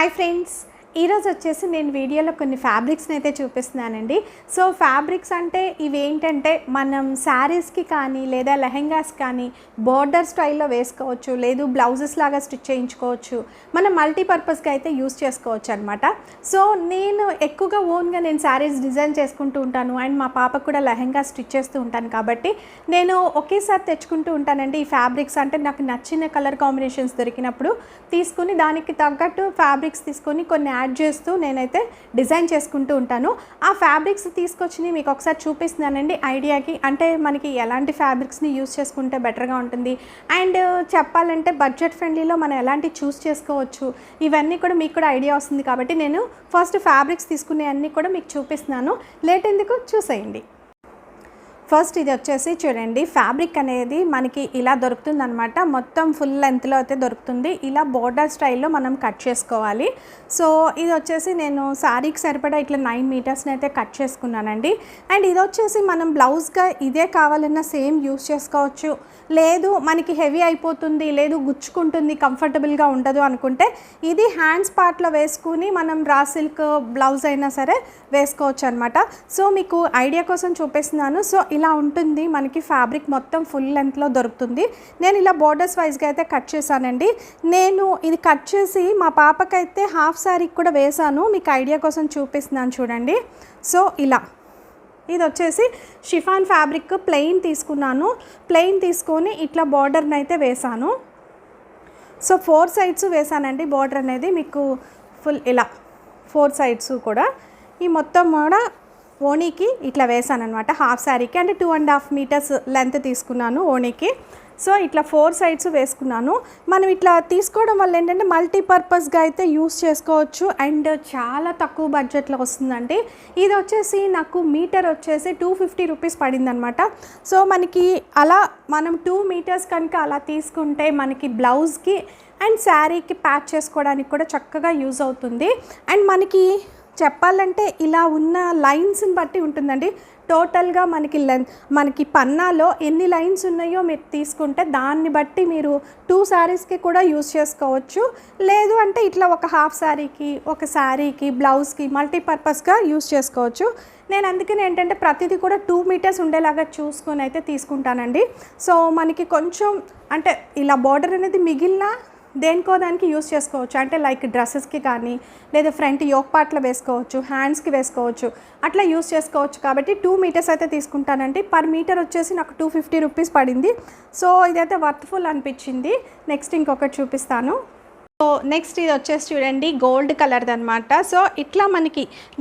Hi friends, ఈరోజు వచ్చేసి నేను వీడియోలో కొన్ని ఫ్యాబ్రిక్స్ని అయితే చూపిస్తున్నానండి. సో ఫ్యాబ్రిక్స్ అంటే ఇవి ఏంటంటే మనం శారీస్కి కానీ లేదా లెహెంగాస్ కానీ బోర్డర్ స్టైల్లో వేసుకోవచ్చు, లేదు బ్లౌజెస్ లాగా స్టిచ్ చేయించుకోవచ్చు, మనం మల్టీపర్పస్గా అయితే యూస్ చేసుకోవచ్చు అనమాట. సో నేను ఎక్కువగా ఓన్గా నేను శారీస్ డిజైన్ చేసుకుంటూ ఉంటాను అండ్ మా పాపకు కూడా లెహెంగా స్టిచ్ చేస్తూ ఉంటాను కాబట్టి నేను ఒకేసారి తెచ్చుకుంటూ ఉంటానండి. ఈ ఫ్యాబ్రిక్స్ అంటే నాకు నచ్చిన కలర్ కాంబినేషన్స్ దొరికినప్పుడు తీసుకుని దానికి తగ్గట్టు ఫ్యాబ్రిక్స్ తీసుకొని కొన్ని యాడ్ చేస్తూ నేనైతే డిజైన్ చేసుకుంటూ ఉంటాను. ఆ ఫ్యాబ్రిక్స్ తీసుకొచ్చి మీకు ఒకసారి చూపిస్తున్నానండి ఐడియాకి, అంటే మనకి ఎలాంటి ఫ్యాబ్రిక్స్ని యూస్ చేసుకుంటే బెటర్గా ఉంటుంది అండ్ చెప్పాలంటే బడ్జెట్ ఫ్రెండ్లీలో మనం ఎలాంటి చూస్ చేసుకోవచ్చు, ఇవన్నీ కూడా మీకు కూడా ఐడియా వస్తుంది. కాబట్టి నేను ఫస్ట్ ఫ్యాబ్రిక్స్ తీసుకునే అన్నీ కూడా మీకు చూపిస్తున్నాను. లేట్ ఎందుకు, చూసేయండి. ఫస్ట్ ఇది వచ్చేసి చూడండి, ఫ్యాబ్రిక్ అనేది మనకి ఇలా దొరుకుతుంది అనమాట. మొత్తం ఫుల్ లెంత్లో అయితే దొరుకుతుంది. ఇలా బోర్డర్ స్టైల్లో మనం కట్ చేసుకోవాలి. సో ఇది వచ్చేసి నేను శారీకి సరిపడా ఇట్లా 9 మీటర్స్ని అయితే కట్ చేసుకున్నానండి. అండ్ ఇది వచ్చేసి మనం బ్లౌజ్గా ఇదే కావాలన్నా సేమ్ యూస్ చేసుకోవచ్చు, లేదు మనకి హెవీ అయిపోతుంది, లేదు గుచ్చుకుంటుంది, కంఫర్టబుల్గా ఉండదు అనుకుంటే ఇది హ్యాండ్స్ పార్ట్లో వేసుకుని మనం రా సిల్క్ బ్లౌజ్ అయినా సరే వేసుకోవచ్చు అనమాట. సో మీకు ఐడియా కోసం చూపిస్తున్నాను. సో ఇలా ఉంటుంది మనకి ఫ్యాబ్రిక్, మొత్తం ఫుల్ లెంత్లో దొరుకుతుంది. నేను ఇలా బోర్డర్స్ వైజ్గా అయితే కట్ చేశానండి. నేను ఇది కట్ చేసి మా పాపకైతే హాఫ్ శారీకి కూడా వేసాను, మీకు ఐడియా కోసం చూపిస్తున్నాను చూడండి. సో ఇలా ఇది వచ్చేసి షిఫాన్ ఫ్యాబ్రిక్ ప్లెయిన్ తీసుకున్నాను. ప్లెయిన్ తీసుకొని ఇట్లా బోర్డర్ని అయితే వేసాను. సో 4 సైడ్స్ వేసానండి బోర్డర్ అనేది, మీకు ఫుల్ ఇలా 4 సైడ్స్ కూడా ఈ మొత్తం కూడా ఓణీకి ఇట్లా వేసాను అనమాట. హాఫ్ శారీకి అంటే 2.5 మీటర్స్ లెంత్ తీసుకున్నాను ఓణీకి. సో ఇట్లా 4 సైడ్స్ వేసుకున్నాను. మనం ఇట్లా తీసుకోవడం వల్ల ఏంటంటే మల్టీపర్పస్గా అయితే యూస్ చేసుకోవచ్చు అండ్ చాలా తక్కువ బడ్జెట్లో వస్తుందండి. ఇది వచ్చేసి నాకు మీటర్ వచ్చేసి 250 రూపీస్ పడిందనమాట. సో మనకి అలా మనం 2 మీటర్స్ కనుక అలా తీసుకుంటే మనకి బ్లౌజ్కి అండ్ శారీకి ప్యాచ్ చేసుకోవడానికి కూడా చక్కగా యూజ్ అవుతుంది. అండ్ మనకి చెప్పాలంటే ఇలా ఉన్న లైన్స్ని బట్టి ఉంటుందండి. టోటల్గా మనకి పన్నాలో ఎన్ని లైన్స్ ఉన్నాయో మీరు తీసుకుంటే దాన్ని బట్టి మీరు 2 శారీస్కి కూడా యూస్ చేసుకోవచ్చు, లేదు అంటే ఇట్లా ఒక హాఫ్ శారీకి, ఒక శారీకి, బ్లౌజ్కి మల్టీపర్పస్గా యూస్ చేసుకోవచ్చు. నేను అందుకని ఏంటంటే ప్రతిదీ కూడా 2 మీటర్స్ ఉండేలాగా చూసుకొని అయితే తీసుకుంటానండి. సో మనకి కొంచెం అంటే ఇలా బార్డర్ అనేది మిగిలిన దేనికో దానికి యూస్ చేసుకోవచ్చు, అంటే లైక్ డ్రెస్సెస్కి కానీ లేదా ఫ్రంట్ యోక్ పార్ట్లో వేసుకోవచ్చు, హ్యాండ్స్కి వేసుకోవచ్చు, అట్లా యూస్ చేసుకోవచ్చు. కాబట్టి 2 మీటర్స్ అయితే తీసుకుంటానండి. పర్ మీటర్ వచ్చేసి నాకు 250 రూపీస్ పడింది. సో ఇదైతే వర్త్ఫుల్ అనిపించింది. నెక్స్ట్ ఇంకొకటి చూపిస్తాను. సో నెక్స్ట్ ఇది వచ్చేసి చూడండి, గోల్డ్ కలర్ది అనమాట. సో ఇట్లా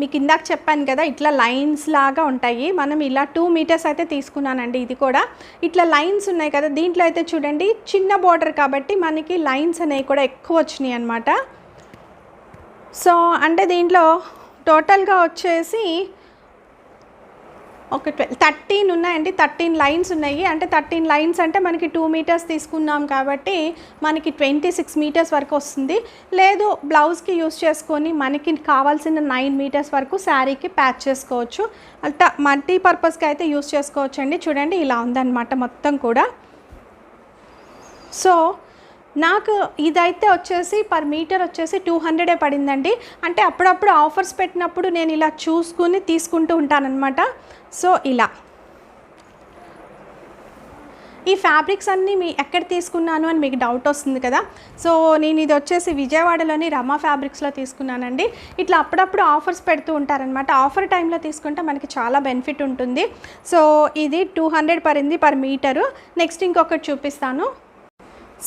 మీకు ఇందాక చెప్పాను కదా, ఇట్లా లైన్స్ లాగా ఉంటాయి. మనం ఇలా 2 మీటర్స్ అయితే తీసుకున్నానండి. ఇది కూడా ఇట్లా లైన్స్ ఉన్నాయి కదా, దీంట్లో అయితే చూడండి చిన్న బార్డర్ కాబట్టి మనకి లైన్స్ అనేవి కూడా ఎక్కువ వచ్చినాయి అనమాట. సో అంటే దీంట్లో టోటల్గా వచ్చేసి ఒక 13 ఉన్నాయండి. 13 లైన్స్ ఉన్నాయి. అంటే 13 లైన్స్ అంటే మనకి 2 మీటర్స్ తీసుకున్నాం కాబట్టి మనకి 26 మీటర్స్ వరకు వస్తుంది. లేదు బ్లౌజ్కి యూస్ చేసుకొని మనకి కావాల్సిన 9 మీటర్స్ వరకు శారీకి ప్యాచ్ చేసుకోవచ్చు. అట్లా మల్టీపర్పస్గా అయితే యూస్ చేసుకోవచ్చు అండి. చూడండి ఇలా ఉందన్నమాట మొత్తం కూడా. సో నాకు ఇదైతే వచ్చేసి పర్ మీటర్ వచ్చేసి 200 పడిందండి. అంటే అప్పుడప్పుడు ఆఫర్స్ పెట్టినప్పుడు నేను ఇలా చూసుకుని తీసుకుంటూ ఉంటానన్నమాట. సో ఇలా ఈ ఫ్యాబ్రిక్స్ అన్నీ ఎక్కడ తీసుకున్నాను అని మీకు డౌట్ వస్తుంది కదా. సో నేను ఇది వచ్చేసి విజయవాడలోని రమా ఫ్యాబ్రిక్స్లో తీసుకున్నానండి. ఇట్లా అప్పుడప్పుడు ఆఫర్స్ పెడుతూ ఉంటారనమాట. ఆఫర్ టైంలో తీసుకుంటే మనకి చాలా బెనిఫిట్ ఉంటుంది. సో ఇది 200 పడింది పర్ మీటరు. నెక్స్ట్ ఇంకొకటి చూపిస్తాను.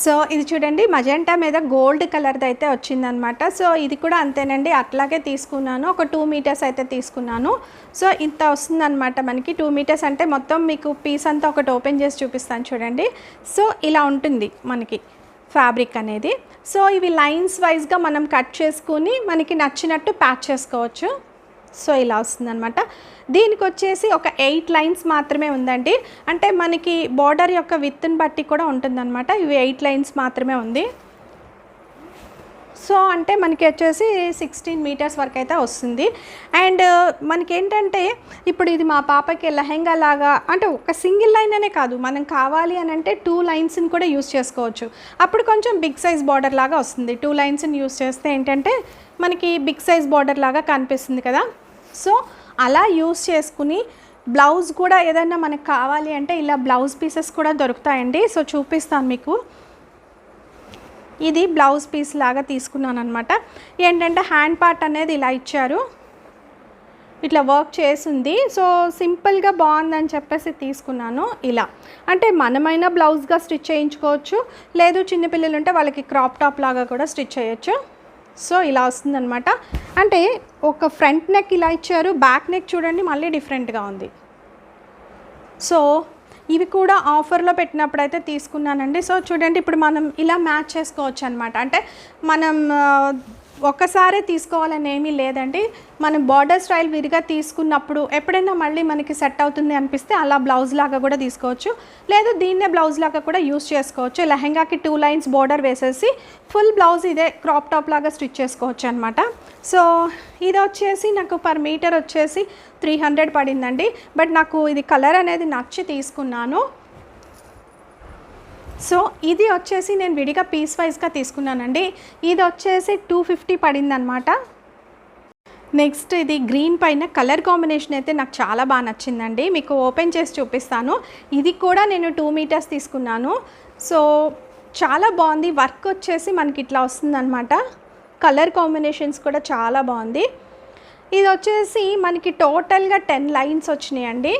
సో ఇది చూడండి, మజెంటా మీద గోల్డ్ కలర్ది అయితే వచ్చిందనమాట. సో ఇది కూడా అంతేనండి, అట్లాగే తీసుకున్నాను. ఒక 2 మీటర్స్ అయితే తీసుకున్నాను. సో ఇంత వస్తుందన్నమాట మనకి 2 మీటర్స్ అంటే. మొత్తం మీకు పీస్ అంతా ఒకటి ఓపెన్ చేసి చూపిస్తాను చూడండి. సో ఇలా ఉంటుంది మనకి ఫ్యాబ్రిక్ అనేది. సో ఇవి లైన్స్ వైజ్గా మనం కట్ చేసుకుని మనకి నచ్చినట్టు ప్యాచ్ చేసుకోవచ్చు. సో ఇలా వస్తుందన్నమాట. దీనికి వచ్చేసి ఒక 8 లైన్స్ మాత్రమే ఉందండి. అంటే మనకి బార్డర్ యొక్క విత్ని బట్టి కూడా ఉంటుందన్నమాట. ఇవి 8 లైన్స్ మాత్రమే ఉంది. సో అంటే మనకి వచ్చేసి 16 మీటర్స్ వరకు అయితే వస్తుంది. అండ్ మనకేంటంటే ఇప్పుడు ఇది మా పాపకి లెహెంగా లాగా అంటే ఒక సింగిల్ లైన్ అనే కాదు, మనం కావాలి అని అంటే 2 లైన్స్ని కూడా యూస్ చేసుకోవచ్చు. అప్పుడు కొంచెం బిగ్ సైజ్ బార్డర్ లాగా వస్తుంది. 2 లైన్స్ని యూస్ చేస్తే ఏంటంటే మనకి బిగ్ సైజ్ బార్డర్ లాగా కనిపిస్తుంది కదా. సో అలా యూస్ చేసుకుని బ్లౌజ్ కూడా ఏదైనా మనకు కావాలి అంటే ఇలా బ్లౌజ్ పీసెస్ కూడా దొరుకుతాయండి. సో చూపిస్తాను మీకు. ఇది బ్లౌజ్ పీస్ లాగా తీసుకున్నాను అనమాట. ఏంటంటే హ్యాండ్ పార్ట్ అనేది ఇలా ఇచ్చారు, ఇట్లా వర్క్ చేసింది. సో సింపుల్గా బాగుందని చెప్పేసి తీసుకున్నాను. ఇలా అంటే మనమైనా బ్లౌజ్గా స్టిచ్ చేయించుకోవచ్చు, లేదు చిన్నపిల్లలు ఉంటే వాళ్ళకి క్రాప్ టాప్ లాగా కూడా స్టిచ్ చేయొచ్చు. సో ఇలా వస్తుందన్నమాట. అంటే ఒక ఫ్రంట్ నెక్ ఇలా ఇచ్చారు, బ్యాక్ నెక్ చూడండి మళ్ళీ డిఫరెంట్గా ఉంది. సో ఇవి కూడా ఆఫర్లో పెట్టినప్పుడు అయితే తీసుకున్నానండి. సో చూడండి ఇప్పుడు మనం ఇలా మ్యాచ్ చేసుకోవచ్చు అనమాట. అంటే మనం ఒక్కసారే తీసుకోవాలని ఏమీ లేదండి. మనం బార్డర్ స్టైల్ విరిగా తీసుకున్నప్పుడు ఎప్పుడైనా మళ్ళీ మనకి సెట్ అవుతుంది అనిపిస్తే అలా బ్లౌజ్ లాగా కూడా తీసుకోవచ్చు, లేదు దీన్నే బ్లౌజ్ లాగా కూడా యూస్ చేసుకోవచ్చు. లెహెంగాకి 2 లైన్స్ బార్డర్ వేసేసి ఫుల్ బ్లౌజ్ ఇదే క్రాప్ టాప్ లాగా స్టిచ్ చేసుకోవచ్చు అనమాట. సో ఇది వచ్చేసి నాకు పర్ మీటర్ వచ్చేసి 300 పడిందండి. బట్ నాకు ఇది కలర్ అనేది నచ్చి తీసుకున్నాను. సో ఇది వచ్చేసి నేను విడిగా పీస్ వైజ్గా తీసుకున్నానండి. ఇది వచ్చేసి 250 పడింది అనమాట. నెక్స్ట్ ఇది గ్రీన్ పైన కలర్ కాంబినేషన్ అయితే నాకు చాలా బాగా నచ్చిందండి. మీకు ఓపెన్ చేసి చూపిస్తాను. ఇది కూడా నేను 2 మీటర్స్ తీసుకున్నాను. సో చాలా బాగుంది. వర్క్ వచ్చేసి మనకి ఇట్లా వస్తుందన్నమాట. కలర్ కాంబినేషన్స్ కూడా చాలా బాగుంది. ఇది వచ్చేసి మనకి టోటల్గా 10 లైన్స్ వచ్చినాయండి.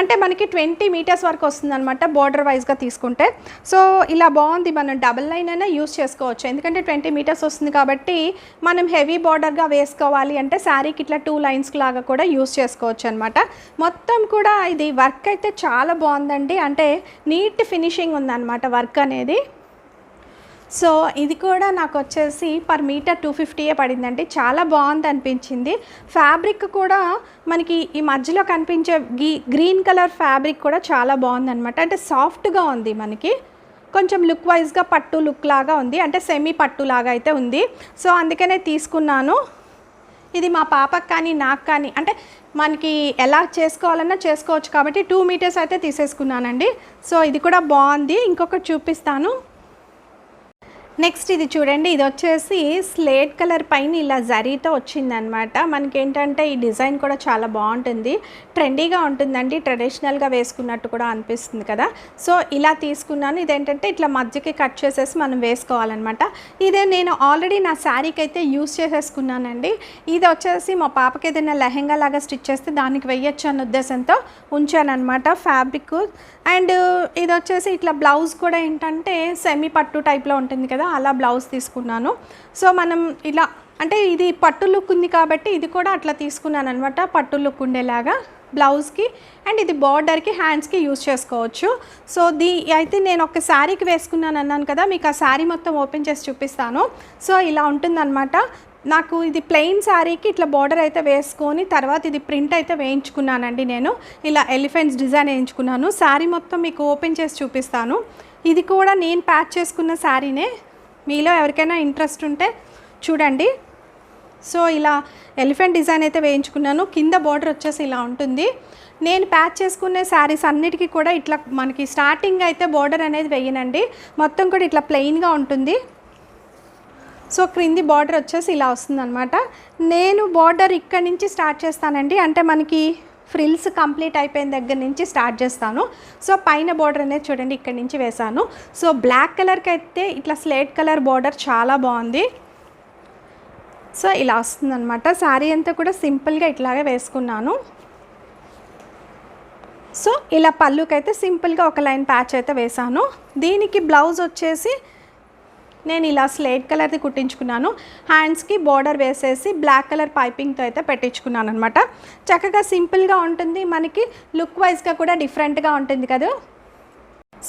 అంటే మనకి 20 మీటర్స్ వరకు వస్తుందన్నమాట బార్డర్ వైజ్గా తీసుకుంటే. సో ఇలా బాగుంది. మనం డబల్ లైన్ అయినా యూస్ చేసుకోవచ్చు, ఎందుకంటే 20 మీటర్స్ వస్తుంది కాబట్టి మనం హెవీ బార్డర్గా వేసుకోవాలి అంటే శారీకి ఇట్లా 2 లైన్స్ లాగా కూడా యూస్ చేసుకోవచ్చు అనమాట. మొత్తం కూడా ఇది వర్క్ అయితే చాలా బాగుందండి. అంటే నీట్ ఫినిషింగ్ ఉందన్నమాట వర్క్ అనేది. సో ఇది కూడా నాకు వచ్చేసి పర్ మీటర్ 250 పడిందండి. చాలా బాగుంది అనిపించింది. ఫ్యాబ్రిక్ కూడా మనకి ఈ మధ్యలో కనిపించే గ్రీన్ కలర్ ఫ్యాబ్రిక్ కూడా చాలా బాగుందన్నమాట. అంటే సాఫ్ట్గా ఉంది, మనకి కొంచెం లుక్ వైజ్గా పట్టు లుక్ లాగా ఉంది, అంటే సెమీ పట్టు లాగా అయితే ఉంది. సో అందుకనే తీసుకున్నాను. ఇది మా పాపకు కానీ నాకు కానీ అంటే మనకి ఎలా చేసుకోవాలన్నా చేసుకోవచ్చు కాబట్టి 2 మీటర్స్ అయితే తీసేసుకున్నానండి. సో ఇది కూడా బాగుంది. ఇంకొకటి చూపిస్తాను. నెక్స్ట్ ఇది చూడండి. ఇది వచ్చేసి స్లేట్ కలర్ పైన ఇలా జరీతో వచ్చిందనమాట. మనకేంటంటే ఈ డిజైన్ కూడా చాలా బాగుంటుంది, ట్రెండీగా ఉంటుందండి, ట్రెడిషనల్గా వేసుకున్నట్టు కూడా అనిపిస్తుంది కదా. సో ఇలా తీసుకున్నాను. ఇదేంటంటే ఇట్లా మధ్యకి కట్ చేసేసి మనం వేసుకోవాలన్నమాట. ఇదే నేను ఆల్రెడీ నా శారీకి అయితే యూస్ చేసేసుకున్నానండి. ఇది వచ్చేసి మా పాపకి ఏదైనా లెహెంగా లాగా స్టిచ్ చేస్తే దానికి వెయ్యొచ్చు అన్న ఉద్దేశంతో ఉంచానమాట ఫ్యాబ్రిక్. అండ్ ఇది వచ్చేసి ఇట్లా బ్లౌజ్ కూడా ఏంటంటే సెమీ పట్టు టైప్లో ఉంటుంది కదా, అలా బ్లౌజ్ తీసుకున్నాను. సో మనం ఇలా అంటే ఇది పట్టు లుక్ ఉంది కాబట్టి ఇది కూడా అట్లా తీసుకున్నాను అనమాట, పట్టు లుక్ ఉండేలాగా బ్లౌజ్కి. అండ్ ఇది బార్డర్కి హ్యాండ్స్కి యూజ్ చేసుకోవచ్చు. సో అయితే నేను ఒక శారీకి వేసుకున్నాను అన్నాను కదా, మీకు ఆ శారీ మొత్తం ఓపెన్ చేసి చూపిస్తాను. సో ఇలా ఉంటుందన్నమాట. నాకు ఇది ప్లెయిన్ శారీకి ఇట్లా బార్డర్ అయితే వేసుకొని తర్వాత ఇది ప్రింట్ అయితే వేయించుకున్నానండి. నేను ఇలా ఎలిఫెంట్స్ డిజైన్ వేయించుకున్నాను. శారీ మొత్తం మీకు ఓపెన్ చేసి చూపిస్తాను. ఇది కూడా నేను ప్యాచ్ చేసుకున్న శారీనే. మీలో ఎవరికైనా ఇంట్రెస్ట్ ఉంటే చూడండి. సో ఇలా ఎలిఫెంట్ డిజైన్ అయితే వేయించుకున్నాను. కింద బార్డర్ వచ్చేసి ఇలా ఉంటుంది. నేను ప్యాచ్ చేసుకునే శారీస్ అన్నిటికీ కూడా ఇట్లా మనకి స్టార్టింగ్ అయితే బార్డర్ అనేది వేయనండి, మొత్తం కూడా ఇట్లా ప్లెయిన్గా ఉంటుంది. సో క్రింది బార్డర్ వచ్చేసి ఇలా వస్తుందన్నమాట. నేను బార్డర్ ఇక్కడి నుంచి స్టార్ట్ చేస్తానండి. అంటే మనకి ఫ్రిల్స్ కంప్లీట్ అయిపోయిన దగ్గర నుంచి స్టార్ట్ చేస్తాను. సో పైన బార్డర్ అనేది చూడండి ఇక్కడి నుంచి వేసాను. సో బ్లాక్ కలర్కి అయితే ఇట్లా స్లేట్ కలర్ బార్డర్ చాలా బాగుంది. సో ఇలా వస్తుందన్నమాట. శారీ అంతా కూడా సింపుల్గా ఇట్లాగే వేసుకున్నాను. సో ఇలా పళ్ళుకైతే సింపుల్గా ఒక లైన్ ప్యాచ్ అయితే వేసాను. దీనికి బ్లౌజ్ వచ్చేసి నేను ఇలా స్లేట్ కలర్ది కుట్టించుకున్నాను. హ్యాండ్స్కి బార్డర్ వేసేసి బ్లాక్ కలర్ పైపింగ్తో అయితే పెట్టించుకున్నాను అనమాట. చక్కగా సింపుల్గా ఉంటుంది, మనకి లుక్ వైజ్గా కూడా డిఫరెంట్గా ఉంటుంది కదా.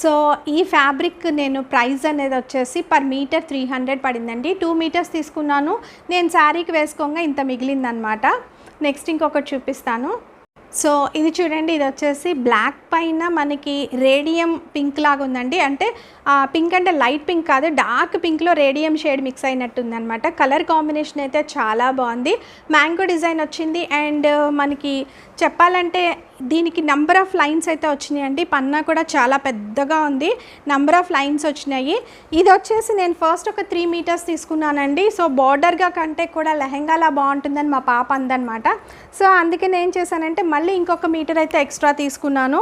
సో ఈ ఫ్యాబ్రిక్ నేను ప్రైస్ అనేది వచ్చేసి పర్ మీటర్ 300 పడిందండి. 2 మీటర్స్ తీసుకున్నాను. నేను శారీకి వేసుకోగా ఇంత మిగిలిందనమాట. నెక్స్ట్ ఇంకొకటి చూపిస్తాను. సో ఇది చూడండి. ఇది వచ్చేసి బ్లాక్ పైన మనకి రేడియం పింక్ లాగా ఉందండి. అంటే పింక్ అంటే లైట్ పింక్ కాదు, డార్క్ పింక్లో రేడియం షేడ్ మిక్స్ అయినట్టుంది అనమాట. కలర్ కాంబినేషన్ అయితే చాలా బాగుంది. మ్యాంగో డిజైన్ వచ్చింది. అండ్ మనకి చెప్పాలంటే దీనికి నంబర్ ఆఫ్ లైన్స్ అయితే వచ్చినాయండి. పన్నా కూడా చాలా పెద్దగా ఉంది, నంబర్ ఆఫ్ లైన్స్ వచ్చినాయి. ఇది వచ్చేసి నేను ఫస్ట్ ఒక 3 మీటర్స్ తీసుకున్నానండి. సో బార్డర్గా కంటే కూడా లెహెంగాలా బాగుంటుందని మా పాప అందనమాట. సో అందుకే నేను చేశానంటే మళ్ళీ ఇంకొక మీటర్ అయితే ఎక్స్ట్రా తీసుకున్నాను.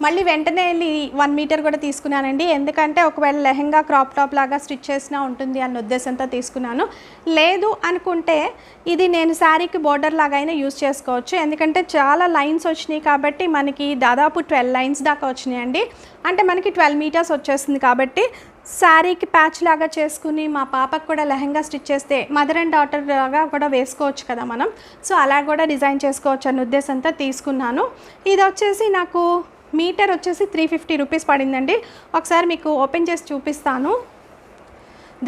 మళ్ళీ వెంటనే వెళ్ళి 1 మీటర్ కూడా తీసుకున్నానండి. ఎందుకంటే ఒకవేళ లెహెంగా క్రాప్ టాప్ లాగా స్టిచ్ చేసినా ఉంటుంది అన్న ఉద్దేశంతో తీసుకున్నాను. లేదు అనుకుంటే ఇది నేను శారీకి బోర్డర్ లాగా అయినా యూజ్ చేసుకోవచ్చు. ఎందుకంటే చాలా లైన్స్ వచ్చినాయి కాబట్టి మనకి దాదాపు 12 లైన్స్ దాకా వచ్చినాయండి. అంటే మనకి 12 మీటర్స్ వచ్చేస్తుంది కాబట్టి శారీకి ప్యాచ్ లాగా చేసుకుని మా పాపకు కూడా లెహెంగా స్టిచ్ చేస్తే మదర్ అండ్ డాటర్ లాగా కూడా వేసుకోవచ్చు కదా మనం. సో అలా కూడా డిజైన్ చేసుకోవచ్చు అన్న ఉద్దేశంతో తీసుకున్నాను. ఇది వచ్చేసి నాకు మీటర్ వచ్చేసి 350 రూపీస్ పడిందండి. ఒకసారి మీకు ఓపెన్ చేసి చూపిస్తాను.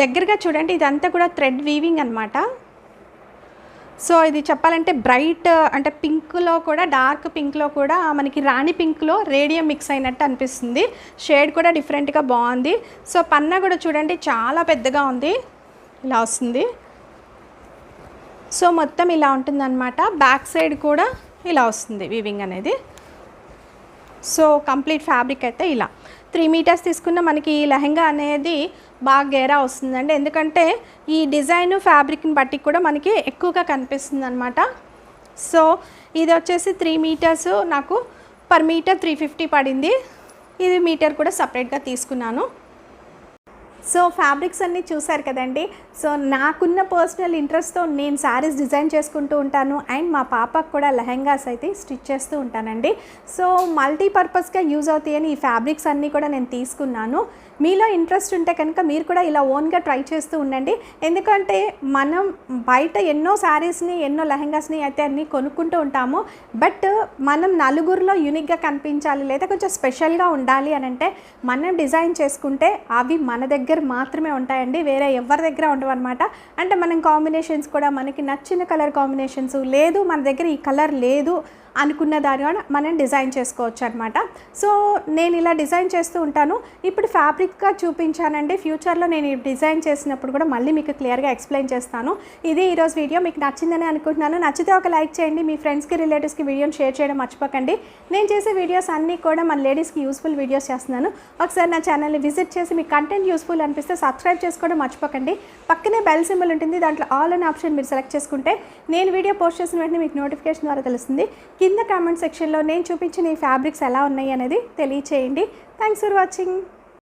దగ్గరగా చూడండి, ఇదంతా కూడా థ్రెడ్ వీవింగ్ అనమాట. సో ఇది చెప్పాలంటే బ్రైట్ అంటే పింక్లో కూడా డార్క్ పింక్లో కూడా మనకి రాణి పింక్లో రేడియం మిక్స్ అయినట్టు అనిపిస్తుంది. షేడ్ కూడా డిఫరెంట్గా బాగుంది. సో పన్నా కూడా చూడండి చాలా పెద్దగా ఉంది, ఇలా వస్తుంది. సో మొత్తం ఇలా ఉంటుందన్నమాట. బ్యాక్ సైడ్ కూడా ఇలా వస్తుంది వీవింగ్ అనేది. సో కంప్లీట్ ఫ్యాబ్రిక్ అయితే ఇలా 3 మీటర్స్ తీసుకున్న మనకి ఈ లెహెంగా అనేది బాగా గేరా వస్తుందండి. ఎందుకంటే ఈ డిజైన్ ఫ్యాబ్రిక్ని బట్టి కూడా మనకి ఎక్కువగా కనిపిస్తుంది అనమాట. సో ఇది వచ్చేసి 3 మీటర్స్ నాకు పర్ మీటర్ 350 పడింది. ఇది మీటర్ కూడా సపరేట్గా తీసుకున్నాను. సో ఫ్యాబ్రిక్స్ అన్నీ చూసారు కదండి. సో నాకున్న పర్సనల్ ఇంట్రెస్ట్తో నేను శారీస్ డిజైన్ చేసుకుంటూ ఉంటాను అండ్ మా పాపకు కూడా లెహెంగాస్ అయితే స్టిచ్ చేస్తూ ఉంటానండి. సో మల్టీపర్పస్గా యూజ్ అవుతాయని ఈ ఫ్యాబ్రిక్స్ అన్నీ కూడా నేను తీసుకున్నాను. మీలో ఇంట్రెస్ట్ ఉంటే కనుక మీరు కూడా ఇలా ఓన్గా ట్రై చేస్తూ ఉండండి. ఎందుకంటే మనం బయట ఎన్నో శారీస్ని ఎన్నో లెహెంగాస్ని అయితే అన్నీ కొనుక్కుంటూ ఉంటాము. బట్ మనం నలుగురిలో యూనిక్గా కనిపించాలి లేదా కొంచెం స్పెషల్గా ఉండాలి అని అంటే మనం డిజైన్ చేసుకుంటే అవి మన దగ్గర మాత్రమే ఉంటాయండి, వేరే ఎవరి దగ్గర ఉండవు అనమాట. అంటే మనం కాంబినేషన్స్ కూడా మనకి నచ్చిన కలర్ కాంబినేషన్స్ లేదు, మన దగ్గర ఈ కలర్ లేదు అనుకున్న దాని మనం డిజైన్ చేసుకోవచ్చు అనమాట. సో నేను ఇలా డిజైన్ చేస్తూ ఉంటాను. ఇప్పుడు ఫ్యాబ్రిక్గా చూపించానండి. ఫ్యూచర్లో నేను డిజైన్ చేసినప్పుడు కూడా మళ్ళీ మీకు క్లియర్గా ఎక్స్ప్లెయిన్ చేస్తాను. ఇది ఈరోజు వీడియో మీకు నచ్చిందని అనుకుంటున్నాను. నచ్చితే ఒక లైక్ చేయండి, మీ ఫ్రెండ్స్కి రిలేటివ్స్కి వీడియోని షేర్ చేయడం మర్చిపోకండి. నేను చేసే వీడియోస్ అన్నీ కూడా మన లేడీస్కి యూస్ఫుల్ వీడియోస్ చేస్తున్నాను. ఒకసారి నా ఛానల్ని విజిట్ చేసి మీకు కంటెంట్ యూస్ఫుల్ అనిపిస్తే సబ్స్క్రైబ్ చేసుకోవడం మర్చిపోకండి. పక్కనే బెల్ సింబల్ ఉంటుంది, దాంట్లో ఆల్ అనే ఆప్షన్ మీరు సెలెక్ట్ చేసుకుంటే నేను వీడియో పోస్ట్ చేసిన వెంటనే మీకు నోటిఫికేషన్ ద్వారా తెలుస్తుంది. కింద కామెంట్ సెక్షన్లో నేను చూపించిన ఈ ఫ్యాబ్రిక్స్ ఎలా ఉన్నాయి అనేది తెలియచేయండి. Thanks for watching.